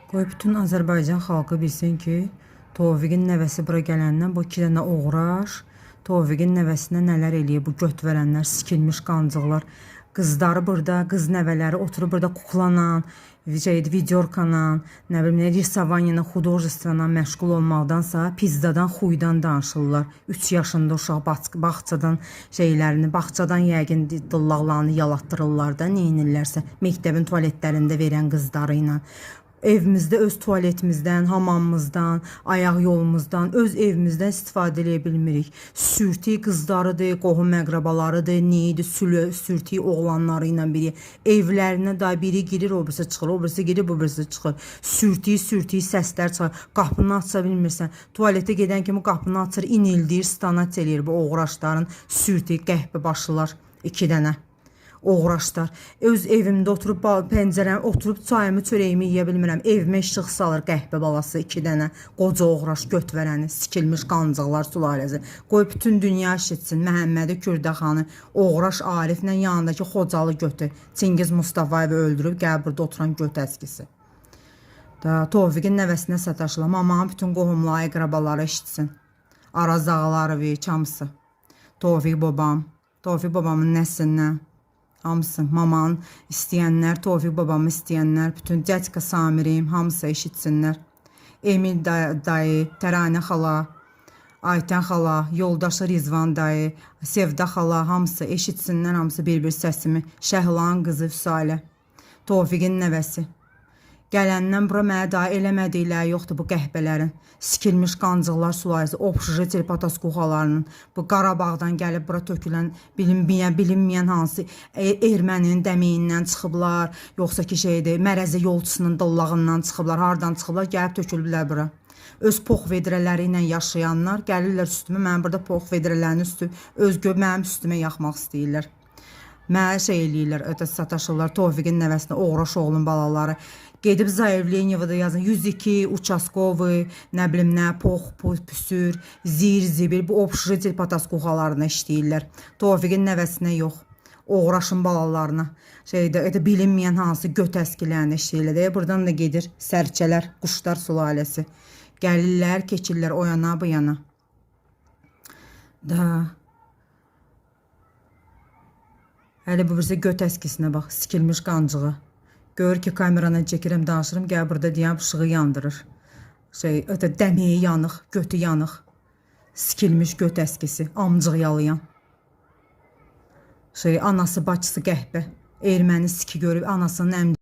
Qoy bütün Azərbaycan xalqı bilsin ki, Tofiqin nəvəsi bura gələndən bu iki dənə oğraş, Tofiqin nəvəsinə nələr eləyib bu göt verənlər, sikilmiş qancıqlar. Qızları burada, qız nəvələri oturub burada kuklanan, videorkanan, nə bilim, risovaniyla, xudojествоdan məşğul olmaqdansa pizzadan, xuydan danışırlar. 3 yaşında uşaq bağçadan şeylərini, bağçadan yəqin dillaqlarını yalatdırırlar da, neyinirlərsə, məktəbin tualetlərində verən qızları ilə. Evimizdə öz tualetimizdən, hamamımızdan, ayaq yolumuzdan, öz evimizdən istifadə edə bilmirik. Sürtük qızlarıdır, qohum məqrabalarıdır, neydi, sürtük oğlanları ilə biri. Evlərinə da biri girir, o birisi çıxır, o birisi girir, bu birisi çıxır. Sürtük səslər çıxır. Qapını aça bilmirsən. Tualetə gedən kimi qapını açır, inildir, stanat eləyir bu oğraşların sürtük qəhbə başlılar. 2 dənə. Oğraşlar. Öz evimdə oturub pəncərəm, oturub çayımı, çörəyimi yeyə bilmirəm. Evimə işıq salır qəhbə balası 2 dənə. Qoca oğraş göt verəni, sikilmiş qancıqlar sülaləsi. Qoy bütün dünya eşitsin Məhəmmədi Kürdəxanı, oğraş Ariflə yanındakı Xocalı götü. Çingiz Mustafayevi öldürüb gəl burada oturan göt əskisi. Tofiqin nəvəsinə sataşılam. Amanın bütün qohumları, əqrabaları eşitsin. Araz ağaları, çamsı. Tofiq babamın nəslindən. Hamısı, mamanın istəyənlər, Tofiq babamı istəyənlər, bütün Cəçka Samirim, hamısı eşitsinlər. Emil dayı, Təranə xala, Aytən xala, yoldaşı Rizvan dayı, Sevda xala, hamısı eşitsinlər, hamısı bir-bir səsimi. Şəhlan qızı Füsalə, Tofiqin nəvəsi. Gələndən bura mənə daha eləmədikləri yoxdur bu qəhbələrin. Sikilmiş qancıqlar sulayısı, obşujetel pataskuxalarının, bu Qarabağdan gəlib bura tökülən bilinməyən hansı erməninin dəmeyindən çıxıblar, yoxsa ki mərəzi yolçusunun dallağından çıxıblar, hardan çıxıblar, gəlib tökülüblər bura. Öz pox vedrələri ilə yaşayanlar gəlirlər üstümə, mənim burada pox vedrələrinin üstü, mənim üstümə yaxmaq istəyirlər. Mənə eləyirlər, ötə sataşırlar, Tofiqin nəvəsinə, oğraş oğlun balaları. Gedib Zayevlenyevada yazın, 102, Uçaskovu, nə bilim nə, pox, püsür, zir-zibir, bu obşujetel pataskuxalarına işləyirlər. Tofiqin nəvəsinə yox, oğraşın balalarına, bilinməyən hansı göt əskilərini işləyirlər. Buradan da gedir sərçələr, quşlar sülaləsi. Gəlirlər, keçirlər o yana, bu yana. Hələ bu birisi göt əskisinə bax, sikilmiş qancığı. Gör ki, kamerana çəkirəm, danışırım, gəl burada deyəm, ışığı yandırır. Dəməyi yanıq, götü yanıq. Sikilmiş göt əskisi, amcıq yalayan. Anası, bacısı qəhbə. Erməni siki görüb, anasının əmcəyi.